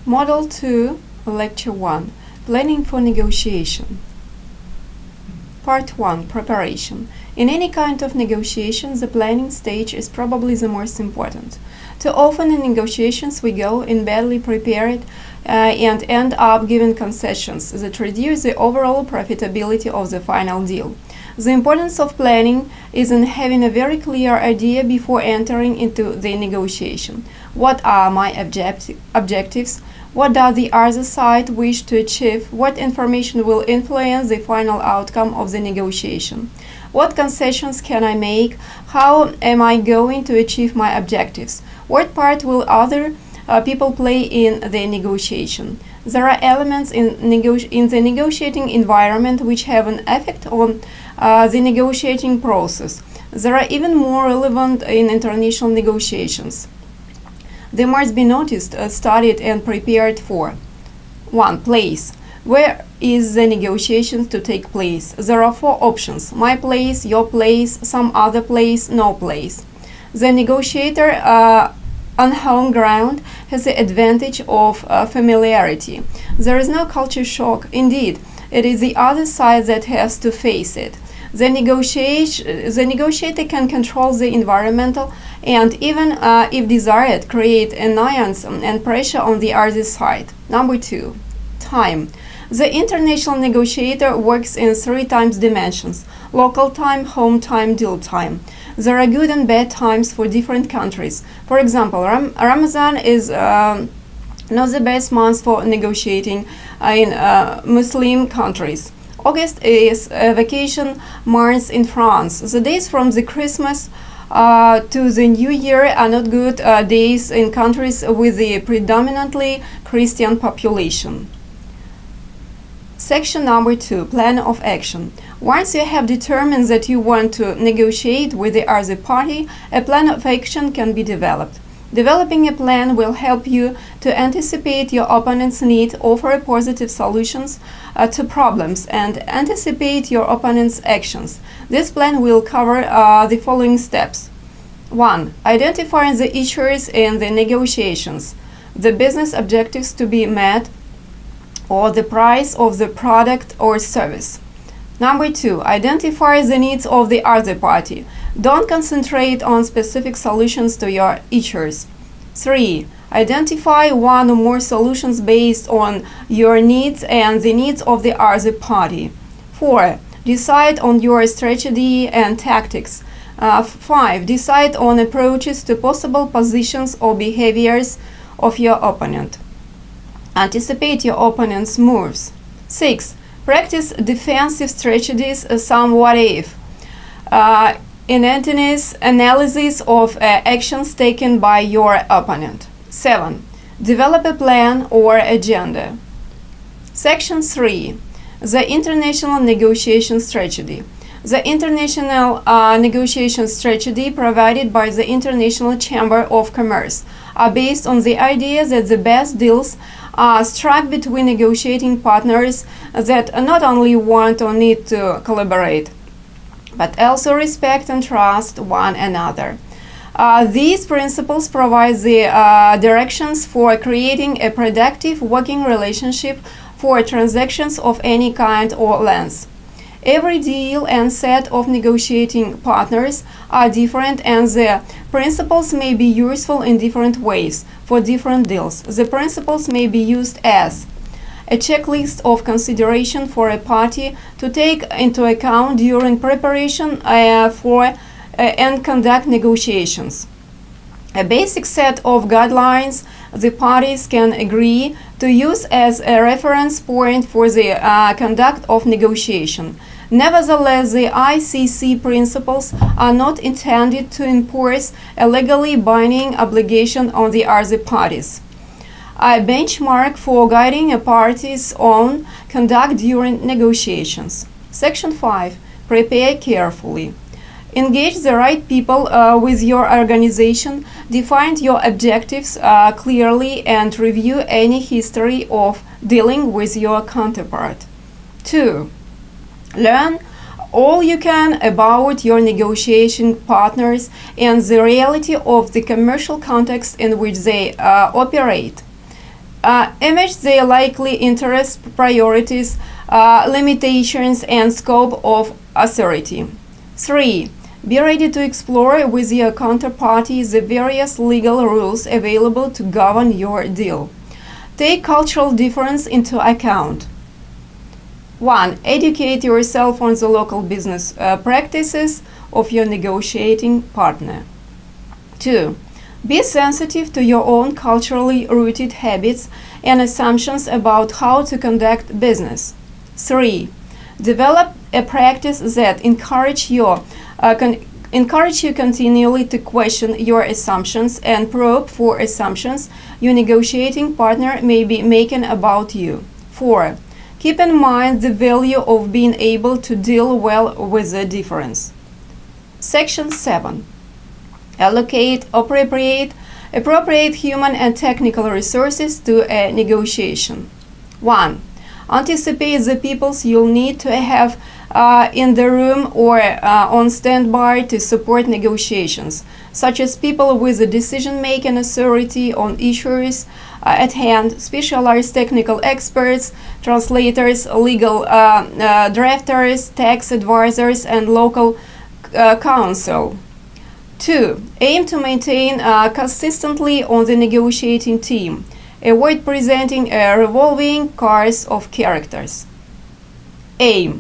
Model 2, Lecture 1, Planning for Negotiation. Part 1, Preparation. In any kind of negotiation, the planning stage is probably the most important. Too often in negotiations we go in badly prepared and end up giving concessions that reduce the overall profitability of the final deal. The importance of planning is in having a very clear idea before entering into the negotiation. What are my objectives? What does the other side wish to achieve? What information will influence the final outcome of the negotiation? What concessions can I make? How am I going to achieve my objectives? What part will other people play in the negotiation? There are elements in the negotiating environment which have an effect on the negotiating process. They are even more relevant in international negotiations. They must be noticed, studied, and prepared for. 1. Place. Where is the negotiations to take place? There are 4 options: my place, your place, some other place, no place. The negotiator on home ground has the advantage of familiarity. There is no culture shock. Indeed, it is the other side that has to face it. The negotiator can control the environmental and even, if desired, create annoyance and pressure on the other side. Number 2. Time. The international negotiator works in 3 time dimensions: local time, home time, deal time. There are good and bad times for different countries. For example, Ramadan is not the best month for negotiating in Muslim countries. August is a vacation month in France. The days from the Christmas to the New Year are not good days in countries with a predominantly Christian population. Section number 2, Plan of Action. Once you have determined that you want to negotiate with the other party, a plan of action can be developed. Developing a plan will help you to anticipate your opponent's need, offer positive solutions to problems, and anticipate your opponent's actions. This plan will cover the following steps. 1. Identifying the issues in the negotiations, the business objectives to be met, or the price of the product or service. Number 2. Identify the needs of the other party. Don't concentrate on specific solutions to your issues. 3. Identify one or more solutions based on your needs and the needs of the other party. 4. Decide on your strategy and tactics. 5. Decide on approaches to possible positions or behaviors of your opponent. Anticipate your opponent's moves. 6. Practice defensive strategies, some what if. Analysis of actions taken by your opponent. 7. Develop a plan or agenda. Section 3. The International Negotiation Strategy. The international negotiation strategy provided by the International Chamber of Commerce are based on the idea that the best deals are struck between negotiating partners that not only want or need to collaborate, but also respect and trust one another. These principles provide the directions for creating a productive working relationship for transactions of any kind or length. Every deal and set of negotiating partners are different, and the principles may be useful in different ways for different deals. The principles may be used as a checklist of consideration for a party to take into account during preparation for and conduct negotiations. A basic set of guidelines the parties can agree to use as a reference point for the conduct of negotiation. Nevertheless, the ICC principles are not intended to impose a legally binding obligation on the other parties. A benchmark for guiding a party's own conduct during negotiations. Section 5. Prepare carefully. Engage the right people with your organization, define your objectives clearly, and review any history of dealing with your counterpart. 2. Learn all you can about your negotiation partners and the reality of the commercial context in which they operate. Image the likely interests, priorities, limitations, and scope of authority. 3. Be ready to explore with your counterparty the various legal rules available to govern your deal. Take cultural difference into account. 1. Educate yourself on the local business practices of your negotiating partner. 2. Be sensitive to your own culturally rooted habits and assumptions about how to conduct business. 3. Develop a practice that encourages you continually to question your assumptions and probe for assumptions your negotiating partner may be making about you. 4. Keep in mind the value of being able to deal well with the difference. Section 7. Allocate appropriate human and technical resources to a negotiation. 1. Anticipate the peoples you'll need to have in the room or on standby to support negotiations, such as people with the decision-making authority on issues at hand, specialized technical experts, translators, legal drafters, tax advisors, and local counsel. 2. Aim to maintain consistently on the negotiating team. Avoid presenting a revolving cast of characters. 8.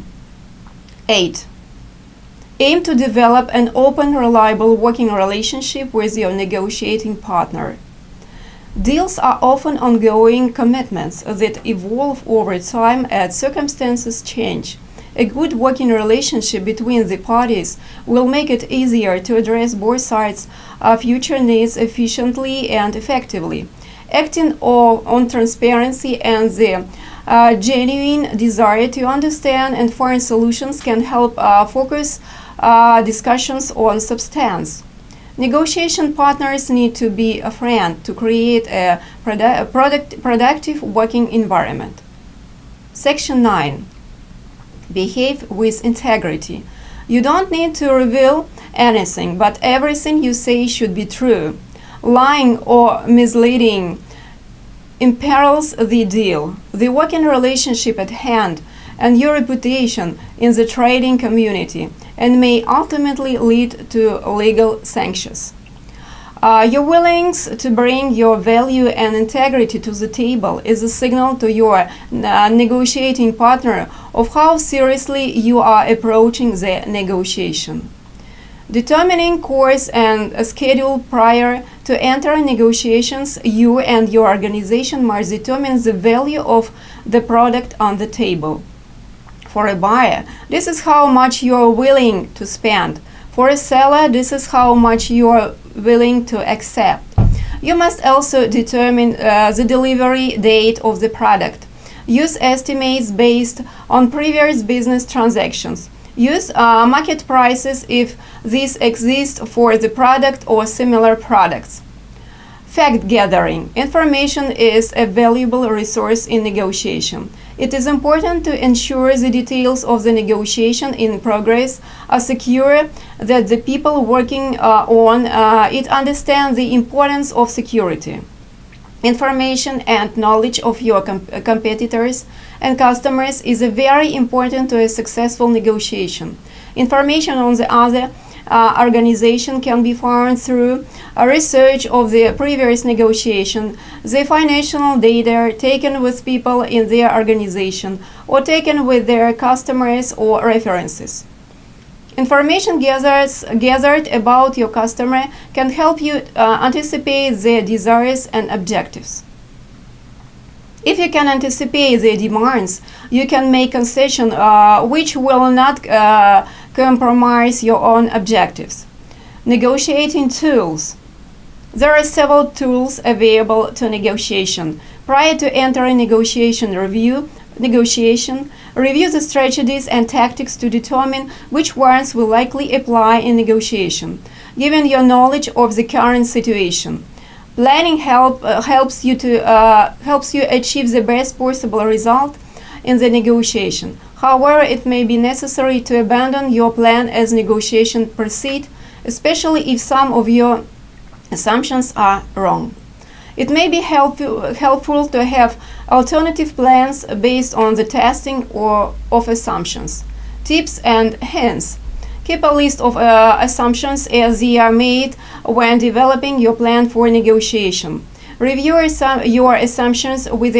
Aim to develop an open, reliable working relationship with your negotiating partner. Deals are often ongoing commitments that evolve over time as circumstances change. A good working relationship between the parties will make it easier to address both sides' future needs efficiently and effectively. Acting on transparency and the genuine desire to understand and find solutions can help focus discussions on substance. Negotiation partners need to be a friend to create a productive working environment. Section 9. Behave with integrity. You don't need to reveal anything, but everything you say should be true. Lying or misleading imperils the deal, the working relationship at hand, and your reputation in the trading community, and may ultimately lead to legal sanctions. Your willingness to bring your value and integrity to the table is a signal to your negotiating partner of how seriously you are approaching the negotiation. Determining course and a schedule prior to enter negotiations, you and your organization must determine the value of the product on the table. For a buyer, this is how much you are willing to spend. For a seller, this is how much you are willing to accept. You must also determine the delivery date of the product. Use estimates based on previous business transactions. Use market prices if these exist for the product or similar products. Fact gathering. Information is a valuable resource in negotiation. It is important to ensure the details of the negotiation in progress are secure, that the people working on it understand the importance of security. Information and knowledge of your competitors and customers is very important to a successful negotiation. Information on the other organization can be found through research of the previous negotiation, the financial data taken with people in their organization, or taken with their customers or references. Information gathered about your customer can help you anticipate their desires and objectives. If you can anticipate their demands, you can make concessions which will not compromise your own objectives. Negotiating tools. There are several tools available to negotiation. Prior to entering negotiation, review the strategies and tactics to determine which ones will likely apply in negotiation, given your knowledge of the current situation. Planning helps you achieve the best possible result in the negotiation. However, it may be necessary to abandon your plan as negotiations proceed, especially if some of your assumptions are wrong. It may be helpful to have alternative plans based on the testing or of assumptions. Tips and hints. Keep a list of assumptions as they are made when developing your plan for negotiation. Review your assumptions with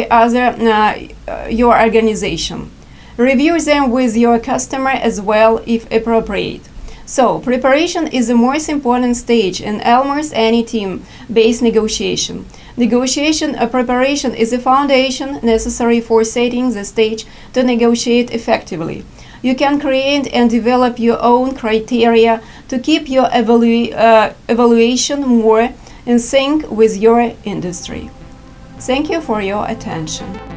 your organization. Review them with your customer as well if appropriate. So, preparation is the most important stage in almost any team-based negotiation. Negotiation preparation is the foundation necessary for setting the stage to negotiate effectively. You can create and develop your own criteria to keep your evaluation more in sync with your industry. Thank you for your attention.